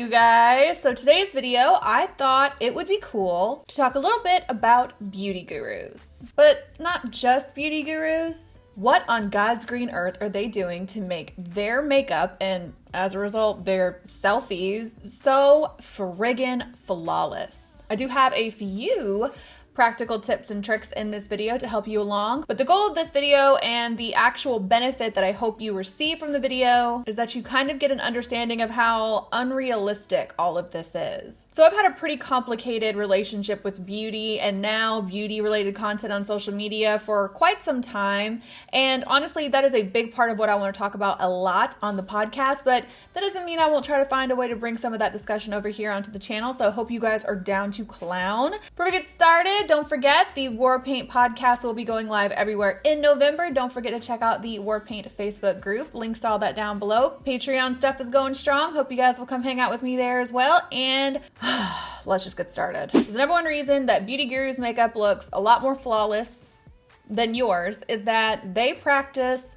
you guys. So today's video, I thought it would be cool to talk a little bit about beauty gurus, but not just beauty gurus. What on God's green earth are they doing to make their makeup and as a result, their selfies so friggin' flawless? I do have a few practical tips and tricks in this video to help you along. But the goal of this video and the actual benefit that I hope you receive from the video is that you kind of get an understanding of how unrealistic all of this is. So I've had a pretty complicated relationship with beauty and now beauty related content on social media for quite some time. And honestly, that is a big part of what I want to talk about a lot on the podcast, but that doesn't mean I won't try to find a way to bring some of that discussion over here onto the channel. So I hope you guys are down to clown. Before we get started, don't forget the War Paint podcast will be going live everywhere in November. Don't forget to check out the War Paint Facebook group. Links to all that down below. Patreon stuff is going strong. Hope you guys will come hang out with me there as well. And let's just get started. So the number one reason that beauty gurus' makeup looks a lot more flawless than yours is that they practice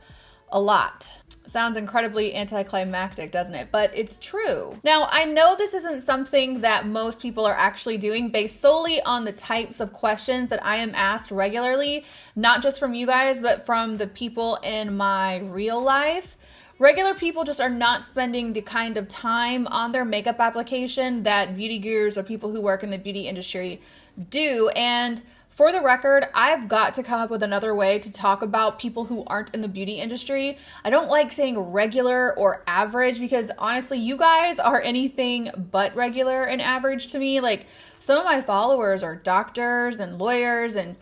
a lot. Sounds incredibly anticlimactic, doesn't it? But it's true. Now, I know this isn't something that most people are actually doing based solely on the types of questions that I am asked regularly, not just from you guys, but from the people in my real life. Regular people just are not spending the kind of time on their makeup application that beauty gurus or people who work in the beauty industry do. And for the record, I've got to come up with another way to talk about people who aren't in the beauty industry. I don't like saying regular or average because honestly, you guys are anything but regular and average to me. Like some of my followers are doctors and lawyers and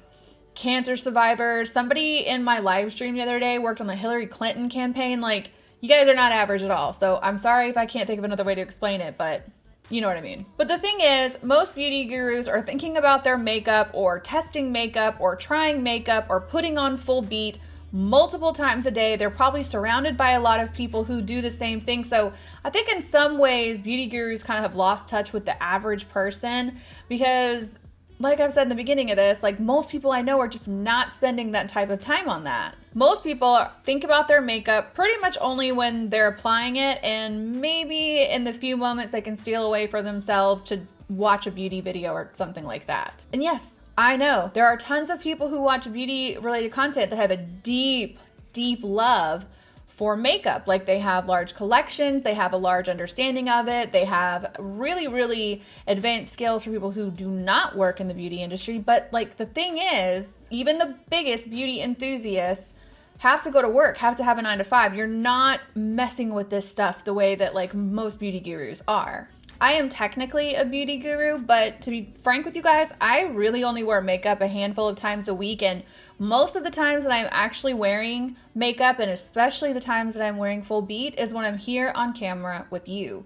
cancer survivors. Somebody in my live stream the other day worked on the Hillary Clinton campaign. Like you guys are not average at all. So I'm sorry if I can't think of another way to explain it, but you know what I mean. But the thing is, most beauty gurus are thinking about their makeup or testing makeup or trying makeup or putting on full beat multiple times a day. They're probably surrounded by a lot of people who do the same thing. So I think in some ways, beauty gurus kind of have lost touch with the average person because like I've said in the beginning of this, like most people I know are just not spending that type of time on that. Most people think about their makeup pretty much only when they're applying it and maybe in the few moments they can steal away for themselves to watch a beauty video or something like that. And yes, I know there are tons of people who watch beauty related content that have a deep, deep love for makeup. Like they have large collections, they have a large understanding of it, they have really, really advanced skills for people who do not work in the beauty industry. But like the thing is, even the biggest beauty enthusiasts have to go to work, have to have a 9 to 5. You're not messing with this stuff the way that like most beauty gurus are. I am technically a beauty guru, but to be frank with you guys, I really only wear makeup a handful of times a week, and most of the times that I'm actually wearing makeup, and especially the times that I'm wearing full beat, is when I'm here on camera with you.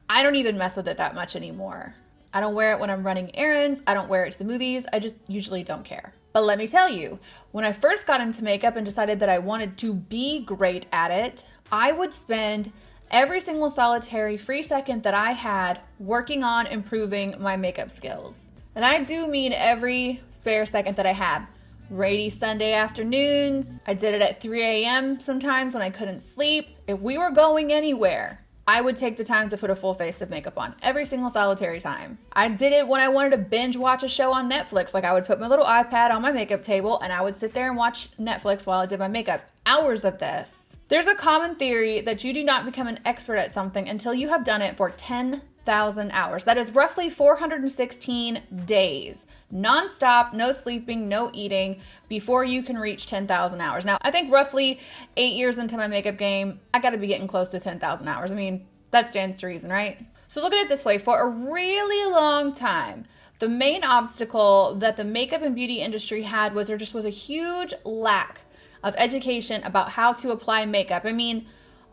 I don't even mess with it that much anymore. I don't wear it when I'm running errands. I don't wear it to the movies. I just usually don't care. But let me tell you, when I first got into makeup and decided that I wanted to be great at it, I would spend every single solitary free second that I had working on improving my makeup skills. And I do mean every spare second that I had. Rainy Sunday afternoons, I did it at 3 a.m. sometimes when I couldn't sleep. If we were going anywhere, I would take the time to put a full face of makeup on every single solitary time. I did it when I wanted to binge watch a show on Netflix. Like I would put my little iPad on my makeup table and I would sit there and watch Netflix while I did my makeup. Hours of this. There's a common theory that you do not become an expert at something until you have done it for 10,000 hours. That is roughly 416 days, non-stop, no sleeping, no eating, before you can reach 10,000 hours. Now, I think roughly 8 years into my makeup game, I gotta be getting close to 10,000 hours. I mean, that stands to reason, right? So look at it this way. For a really long time, the main obstacle that the makeup and beauty industry had was there just was a huge lack of education about how to apply makeup. I mean,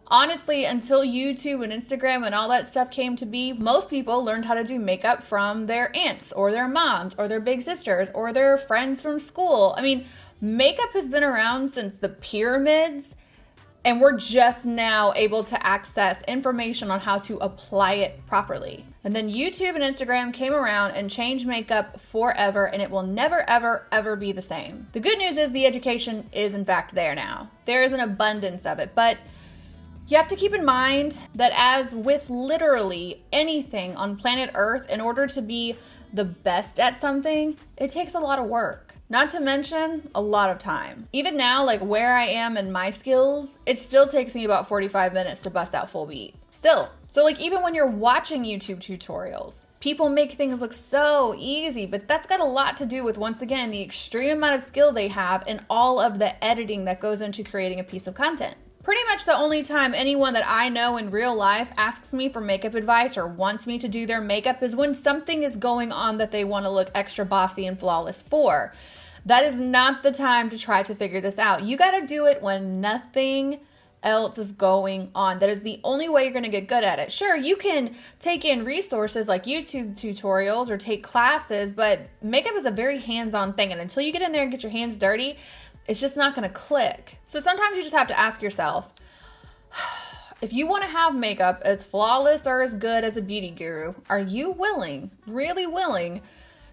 honestly, until YouTube and Instagram and all that stuff came to be, most people learned how to do makeup from their aunts or their moms or their big sisters or their friends from school. I mean, makeup has been around since the pyramids, and we're just now able to access information on how to apply it properly. And then YouTube and Instagram came around and changed makeup forever, and it will never, ever, ever be the same. The good news is the education is in fact there now. There is an abundance of it, but You have to keep in mind that as with literally anything on planet Earth, in order to be the best at something, it takes a lot of work. Not to mention a lot of time. Even now, like where I am in my skills, it still takes me about 45 minutes to bust out full beat. Still. So like even when you're watching YouTube tutorials, people make things look so easy, but that's got a lot to do with, once again, the extreme amount of skill they have and all of the editing that goes into creating a piece of content. Pretty much the only time anyone that I know in real life asks me for makeup advice or wants me to do their makeup is when something is going on that they want to look extra bossy and flawless for. That is not the time to try to figure this out. You got to do it when nothing else is going on. That is the only way you're going to get good at it. Sure, you can take in resources like YouTube tutorials or take classes, but makeup is a very hands-on thing, and until you get in there and get your hands dirty, it's just not going to click. So sometimes you just have to ask yourself, if you want to have makeup as flawless or as good as a beauty guru, are you willing, really willing,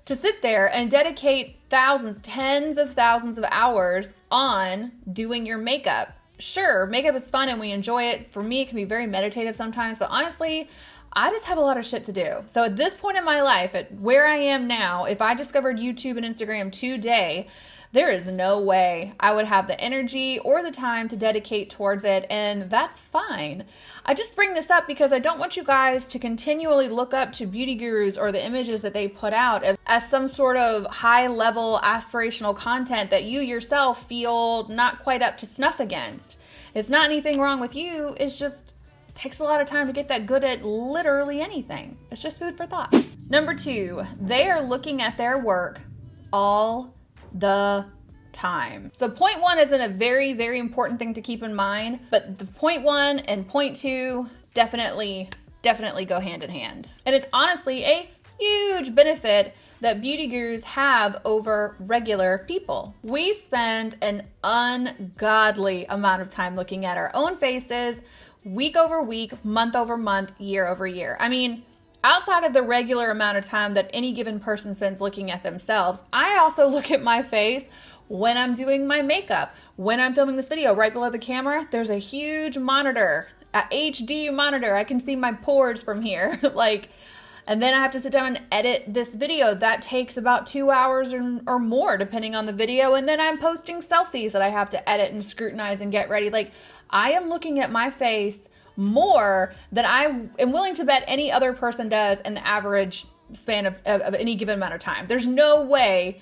to sit there and dedicate thousands, tens of thousands of hours on doing your makeup? Sure, makeup is fun and we enjoy it. For me, it can be very meditative sometimes, but honestly, I just have a lot of shit to do. So at this point in my life, at where I am now, if I discovered YouTube and Instagram today, there is no way I would have the energy or the time to dedicate towards it, and that's fine. I just bring this up because I don't want you guys to continually look up to beauty gurus or the images that they put out as some sort of high-level aspirational content that you yourself feel not quite up to snuff against. It's not anything wrong with you, it's just takes a lot of time to get that good at literally anything. It's just food for thought. Number 2, they are looking at their work all the time. So point 1 isn't a very, very important thing to keep in mind, but the point 1 and point 2 definitely go hand in hand. And it's honestly a huge benefit that beauty gurus have over regular people. We spend an ungodly amount of time looking at our own faces, week over week, month over month, year over year. I mean, outside of the regular amount of time that any given person spends looking at themselves, I also look at my face when I'm doing my makeup. When I'm filming this video, right below the camera, there's a huge monitor, a HD monitor. I can see my pores from here. And then I have to sit down and edit this video. That takes about 2 hours or more, depending on the video. And then I'm posting selfies that I have to edit and scrutinize and get ready. I am looking at my face more than I am willing to bet any other person does in the average span of any given amount of time. There's no way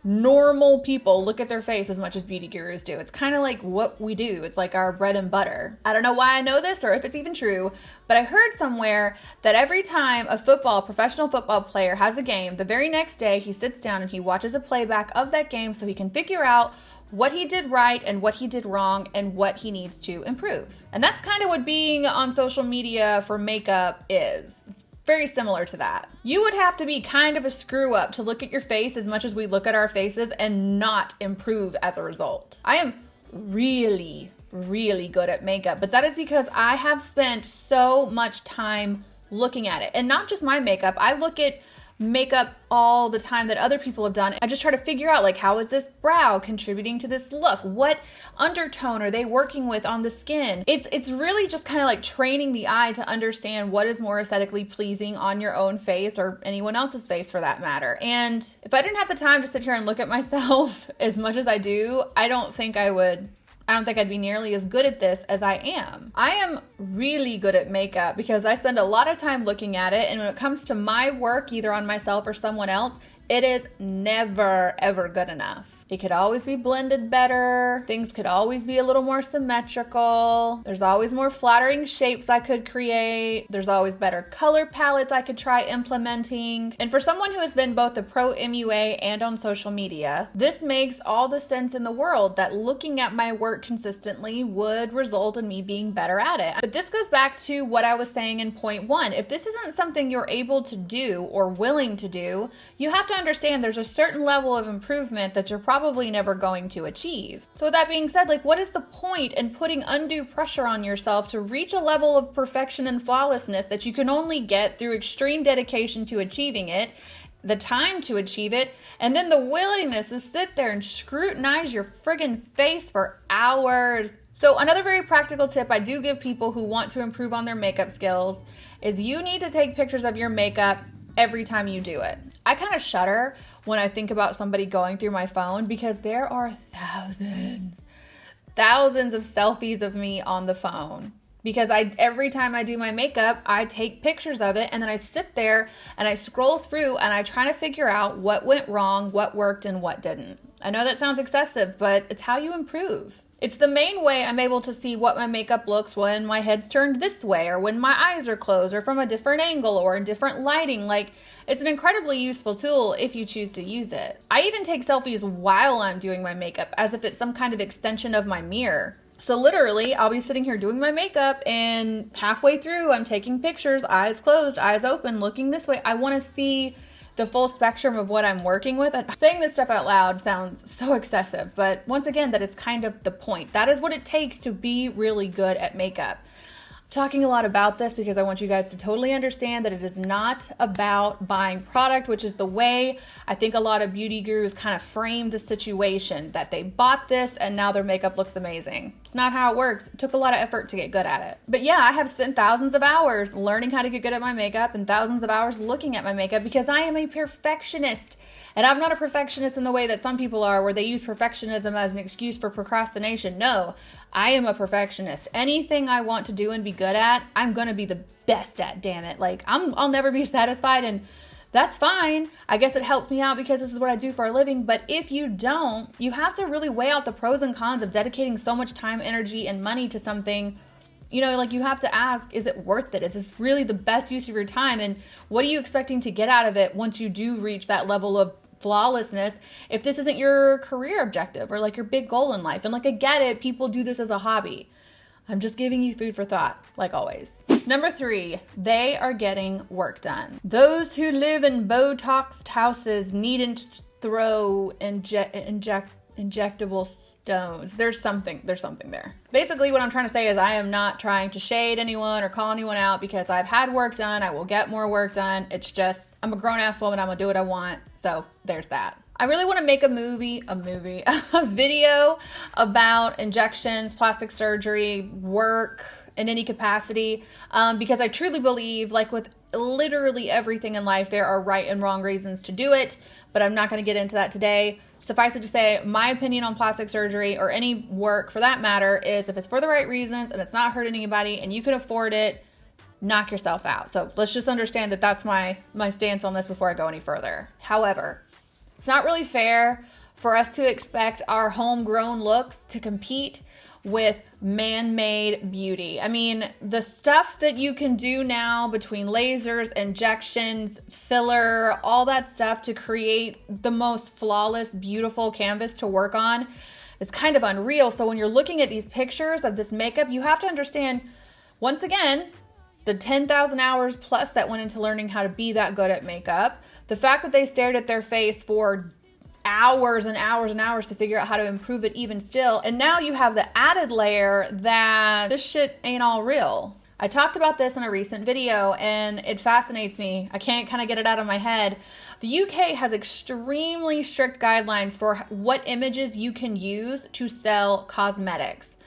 normal people look at their face as much as beauty gurus do. It's kind of like what we do. It's like our bread and butter. I don't know why I know this or if it's even true, but I heard somewhere that every time a professional football player has a game, the very next day he sits down and he watches a playback of that game so he can figure out what he did right and what he did wrong and what he needs to improve. And that's kind of what being on social media for makeup is. It's very similar to that. You would have to be kind of a screw up to look at your face as much as we look at our faces and not improve as a result. I am really, really good at makeup, but that is because I have spent so much time looking at it. And not just my makeup, I look at makeup all the time that other people have done. I just try to figure out how is this brow contributing to this look? What undertone are they working with on the skin? It's really just kind of like training the eye to understand what is more aesthetically pleasing on your own face or anyone else's face for that matter. And if I didn't have the time to sit here and look at myself as much as I do, I don't think I'd be nearly as good at this as I am. I am really good at makeup because I spend a lot of time looking at it, and when it comes to my work, either on myself or someone else, it is never, ever good enough. It could always be blended better. Things could always be a little more symmetrical. There's always more flattering shapes I could create. There's always better color palettes I could try implementing. And for someone who has been both a pro MUA and on social media, this makes all the sense in the world that looking at my work consistently would result in me being better at it. But this goes back to what I was saying in point 1. If this isn't something you're able to do or willing to do, you have to understand there's a certain level of improvement that you're probably never going to achieve. So with that being said, what is the point in putting undue pressure on yourself to reach a level of perfection and flawlessness that you can only get through extreme dedication to achieving it, the time to achieve it, and then the willingness to sit there and scrutinize your friggin' face for hours So another very practical tip I do give people who want to improve on their makeup skills is you need to take pictures of your makeup every time you do it. I kind of shudder when I think about somebody going through my phone because there are thousands of selfies of me on the phone. Because every time I do my makeup, I take pictures of it and then I sit there and I scroll through and I try to figure out what went wrong, what worked, and what didn't. I know that sounds excessive, but it's how you improve. It's the main way I'm able to see what my makeup looks when my head's turned this way or when my eyes are closed or from a different angle or in different lighting. Like, it's an incredibly useful tool if you choose to use it. I even take selfies while I'm doing my makeup as if it's some kind of extension of my mirror. So literally, I'll be sitting here doing my makeup and halfway through, I'm taking pictures, eyes closed, eyes open, looking this way. I want to see the full spectrum of what I'm working with. And saying this stuff out loud sounds so excessive, but once again, that is kind of the point. That is what it takes to be really good at makeup. Talking a lot about this because I want you guys to totally understand that it is not about buying product, which is the way I think a lot of beauty gurus kind of frame the situation, that they bought this and now their makeup looks amazing. It's not how it works. It took a lot of effort to get good at it. But yeah, I have spent thousands of hours learning how to get good at my makeup and thousands of hours looking at my makeup because I am a perfectionist. And I'm not a perfectionist in the way that some people are, where they use perfectionism as an excuse for procrastination. No, I am a perfectionist. Anything I want to do and be good at, I'm going to be the best at, damn it. Like, I'll never be satisfied, and that's fine. I guess it helps me out because this is what I do for a living. But if you don't, you have to really weigh out the pros and cons of dedicating so much time, energy, and money to something. You know, like, you have to ask, is it worth it? Is this really the best use of your time? And what are you expecting to get out of it once you do reach that level of flawlessness if this isn't your career objective or like your big goal in life? And like, I get it, people do this as a hobby. I'm just giving you food for thought, like always. Number 3, they are getting work done. Those who live in Botoxed houses needn't throw injectable stones. There's something there. Basically, what I'm trying to say is I am not trying to shade anyone or call anyone out because I've had work done. I will get more work done. It's just, I'm a grown-ass woman. I'm gonna do what I want. So there's that. I really want to make a video about injections, plastic surgery, work in any capacity, because I truly believe, like with literally everything in life, there are right and wrong reasons to do it, but I'm not going to get into that today. Suffice it to say, my opinion on plastic surgery, or any work for that matter, is if it's for the right reasons and it's not hurting anybody and you can afford it, knock yourself out. So let's just understand that that's my stance on this before I go any further. However, it's not really fair for us to expect our homegrown looks to compete with man-made beauty. I mean, the stuff that you can do now between lasers, injections, filler, all that stuff to create the most flawless, beautiful canvas to work on is kind of unreal. So when you're looking at these pictures of this makeup, you have to understand, once again, the 10,000 hours plus that went into learning how to be that good at makeup. The fact that they stared at their face for hours and hours and hours to figure out how to improve it even still. And now you have the added layer that this shit ain't all real. I talked about this in a recent video and it fascinates me. I can't kind of get it out of my head. The UK has extremely strict guidelines for what images you can use to sell cosmetics.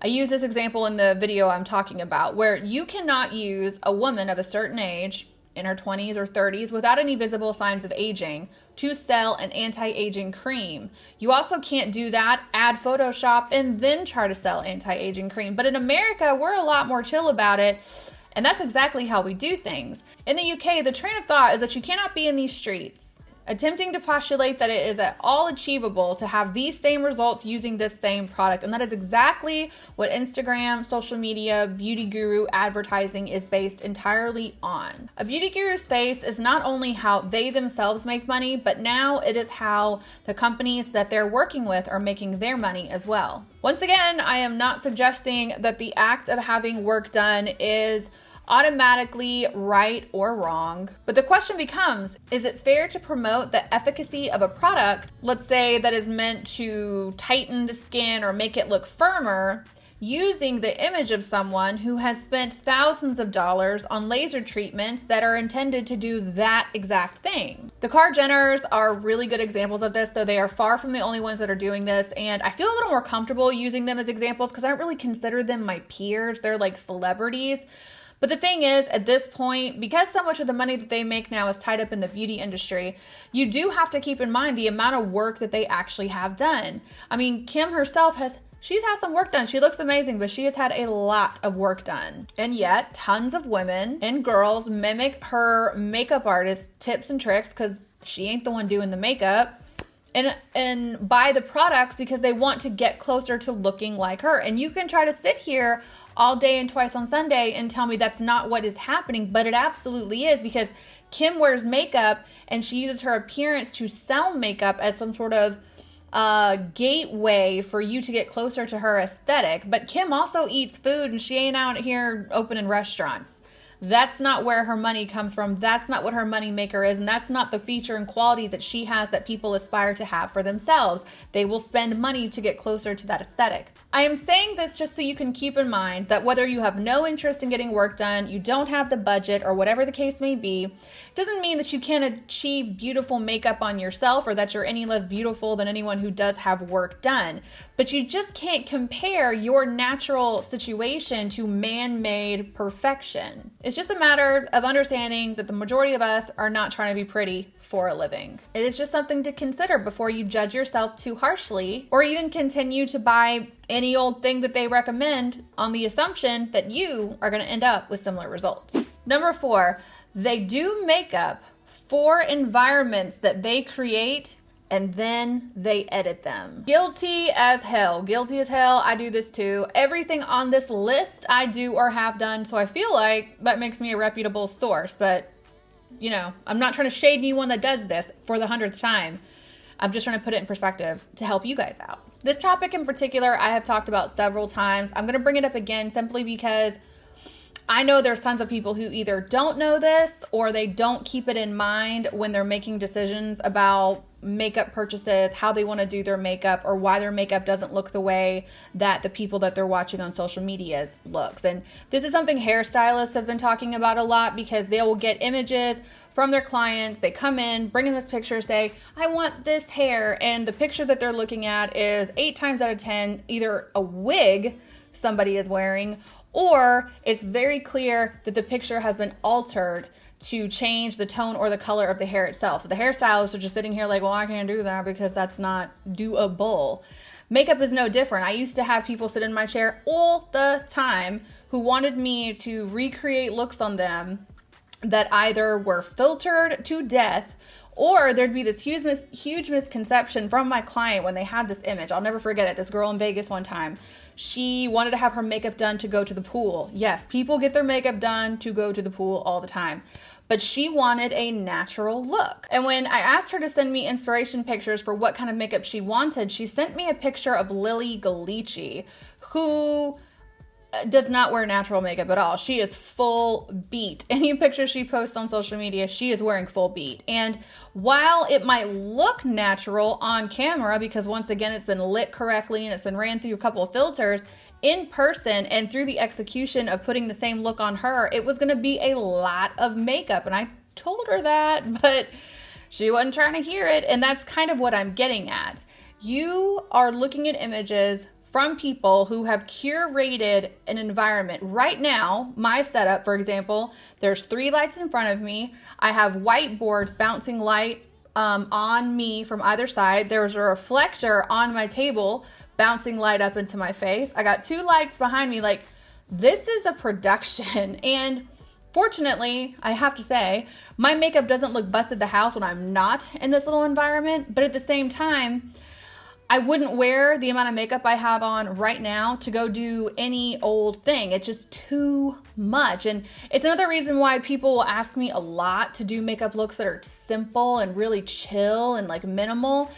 I use this example in the video I'm talking about, where you cannot use a woman of a certain age, in her 20s or 30s, without any visible signs of aging, to sell an anti-aging cream. You also can't do that, add Photoshop, and then try to sell anti-aging cream. But in America, we're a lot more chill about it, and that's exactly how we do things. In the UK, the train of thought is that you cannot be in these streets attempting to postulate that it is at all achievable to have these same results using this same product. And that is exactly what Instagram, social media, beauty guru advertising is based entirely on. A beauty guru's face is not only how they themselves make money, but now it is how the companies that they're working with are making their money as well. Once again, I am not suggesting that the act of having work done is automatically right or wrong. But the question becomes, is it fair to promote the efficacy of a product, let's say that is meant to tighten the skin or make it look firmer, using the image of someone who has spent thousands of dollars on laser treatments that are intended to do that exact thing. The Kar Jenners are really good examples of this, though they are far from the only ones that are doing this, and I feel a little more comfortable using them as examples because I don't really consider them my peers. They're like celebrities. But the thing is, at this point, because so much of the money that they make now is tied up in the beauty industry, you do have to keep in mind the amount of work that they actually have done. I mean, Kim herself she's had some work done. She looks amazing, but she has had a lot of work done. And yet, tons of women and girls mimic her makeup artist tips and tricks because she ain't the one doing the makeup. And buy the products because they want to get closer to looking like her. And you can try to sit here all day and twice on Sunday and tell me that's not what is happening, but it absolutely is, because Kim wears makeup and she uses her appearance to sell makeup as some sort of gateway for you to get closer to her aesthetic. But Kim also eats food and she ain't out here opening restaurants. That's not where her money comes from. That's not what her money maker is. And that's not the feature and quality that she has that people aspire to have for themselves. They will spend money to get closer to that aesthetic. I am saying this just so you can keep in mind that whether you have no interest in getting work done, you don't have the budget, or whatever the case may be, doesn't mean that you can't achieve beautiful makeup on yourself or that you're any less beautiful than anyone who does have work done. But you just can't compare your natural situation to man-made perfection. It's just a matter of understanding that the majority of us are not trying to be pretty for a living. It is just something to consider before you judge yourself too harshly or even continue to buy any old thing that they recommend on the assumption that you are going to end up with similar results. Number 4, they do makeup for environments that they create and then they edit them. Guilty as hell. Guilty as hell. I do this too. Everything on this list I do or have done, so I feel like that makes me a reputable source. But, you know, I'm not trying to shade anyone that does this for the 100th time. I'm just trying to put it in perspective to help you guys out. This topic in particular, I have talked about several times. I'm going to bring it up again simply because I know there's tons of people who either don't know this or they don't keep it in mind when they're making decisions about makeup purchases, how they want to do their makeup, or why their makeup doesn't look the way that the people that they're watching on social media looks. And this is something hairstylists have been talking about a lot because they will get images from their clients. They come in, bring in this picture, say, I want this hair. And the picture that they're looking at is 8 times out of 10, either a wig somebody is wearing, or it's very clear that the picture has been altered to change the tone or the color of the hair itself. So the hairstylists are just sitting here like, well, I can't do that because that's not doable. Makeup is no different. I used to have people sit in my chair all the time who wanted me to recreate looks on them that either were filtered to death, or there'd be this huge misconception from my client when they had this image. I'll never forget it. This girl in Vegas one time, she wanted to have her makeup done to go to the pool. Yes, people get their makeup done to go to the pool all the time. But she wanted a natural look. And when I asked her to send me inspiration pictures for what kind of makeup she wanted, she sent me a picture of Lilly Ghalichi, who does not wear natural makeup at all. She is full beat. Any picture she posts on social media, she is wearing full beat. And while it might look natural on camera, because once again, it's been lit correctly and it's been ran through a couple of filters, in person and through the execution of putting the same look on her, it was going to be a lot of makeup. And I told her that, but she wasn't trying to hear it. And that's kind of what I'm getting at. You are looking at images from people who have curated an environment. Right now, my setup, for example, there's 3 lights in front of me. I have whiteboards bouncing light on me from either side. There's a reflector on my table bouncing light up into my face. I got 2 lights behind me. Like, this is a production. And fortunately, I have to say, my makeup doesn't look busted the house when I'm not in this little environment. But at the same time, I wouldn't wear the amount of makeup I have on right now to go do any old thing. It's just too much. And it's another reason why people will ask me a lot to do makeup looks that are simple and really chill and like minimal.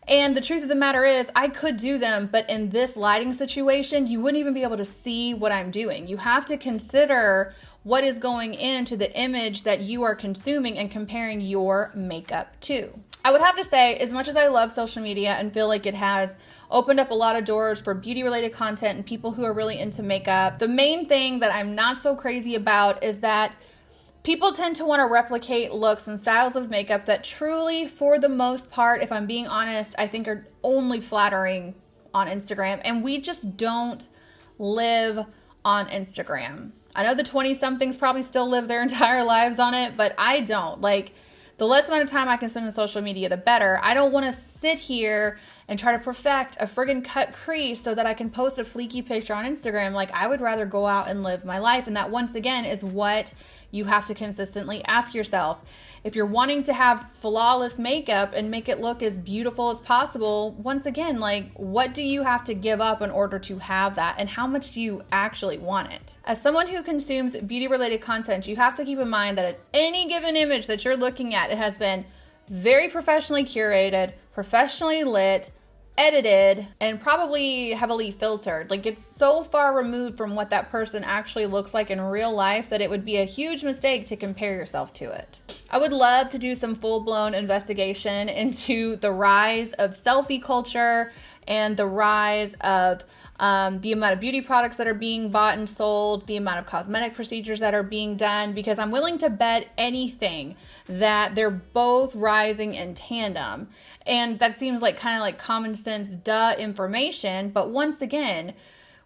And the truth of the matter is, I could do them, but in this lighting situation, you wouldn't even be able to see what I'm doing. You have to consider what is going into the image that you are consuming and comparing your makeup to. I would have to say, as much as I love social media and feel like it has opened up a lot of doors for beauty related content and people who are really into makeup, the main thing that I'm not so crazy about is that people tend to want to replicate looks and styles of makeup that truly, for the most part, if I'm being honest, I think are only flattering on Instagram. And we just don't live on Instagram. I know the 20-somethings probably still live their entire lives on it, but I don't. Like, the less amount of time I can spend on social media, the better. I don't want to sit here and try to perfect a friggin' cut crease so that I can post a fleeky picture on Instagram. Like, I would rather go out and live my life. And that, once again, is what you have to consistently ask yourself. If you're wanting to have flawless makeup and make it look as beautiful as possible, once again, like, what do you have to give up in order to have that? And how much do you actually want it? As someone who consumes beauty-related content, you have to keep in mind that at any given image that you're looking at, it has been very professionally curated, professionally lit, edited, and probably heavily filtered. Like, it's so far removed from what that person actually looks like in real life that it would be a huge mistake to compare yourself to it. I would love to do some full-blown investigation into the rise of selfie culture and the rise of the amount of beauty products that are being bought and sold, the amount of cosmetic procedures that are being done, because I'm willing to bet anything that they're both rising in tandem. And that seems like kind of like common sense, duh information. But once again,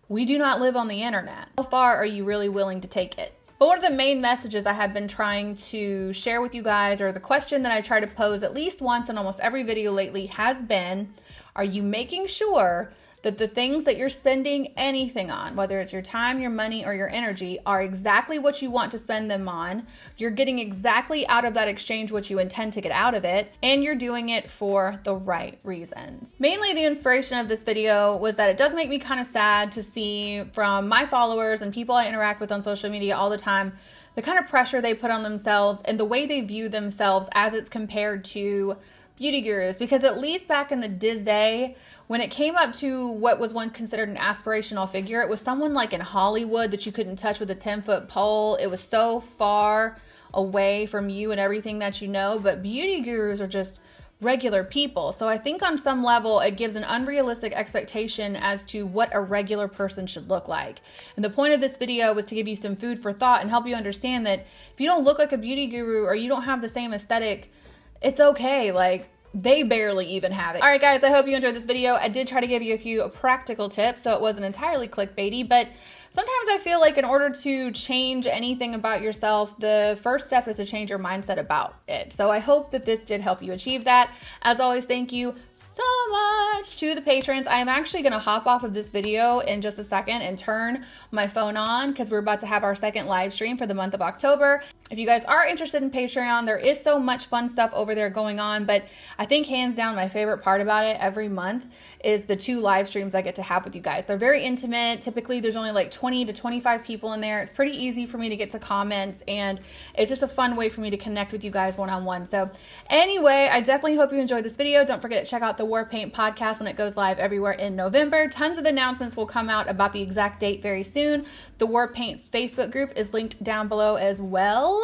we do not live on the internet. How far are you really willing to take it? But one of the main messages I have been trying to share with you guys, or the question that I try to pose at least once in almost every video lately, has been, are you making sure that the things that you're spending anything on, whether it's your time, your money, or your energy, are exactly what you want to spend them on? You're getting exactly out of that exchange what you intend to get out of it, and you're doing it for the right reasons. Mainly the inspiration of this video was that it does make me kind of sad to see from my followers and people I interact with on social media all the time, the kind of pressure they put on themselves and the way they view themselves as it's compared to beauty gurus. Because at least back in the day, when it came up to what was once considered an aspirational figure, it was someone like in Hollywood that you couldn't touch with a 10-foot pole. It was so far away from you and everything that you know. But beauty gurus are just regular people. So I think on some level, it gives an unrealistic expectation as to what a regular person should look like. And the point of this video was to give you some food for thought and help you understand that if you don't look like a beauty guru or you don't have the same aesthetic, it's okay. Like, they barely even have it. All right, guys, I hope you enjoyed this video. I did try to give you a few practical tips, so it wasn't entirely clickbaity, but sometimes I feel like in order to change anything about yourself, the first step is to change your mindset about it. So I hope that this did help you achieve that. As always, thank you so much to the patrons. I am actually going to hop off of this video in just a second and turn my phone on because we're about to have our second live stream for the month of October. If you guys are interested in Patreon, there is so much fun stuff over there going on, but I think hands down my favorite part about it every month is the 2 live streams I get to have with you guys. They're very intimate. Typically there's only like 20 to 25 people in there. It's pretty easy for me to get to comments, and it's just a fun way for me to connect with you guys one-on-one. So anyway, I definitely hope you enjoyed this video. Don't forget to check out the War Paint podcast when it goes live everywhere in November. Tons of announcements will come out about the exact date very soon. The War Paint Facebook group is linked down below as well.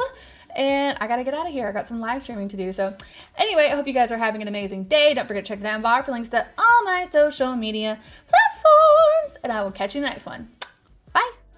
And I gotta get out of here. I got some live streaming to do. So anyway, I hope you guys are having an amazing day. Don't forget to check the down bar for links to all my social media platforms. And I will catch you in the next one.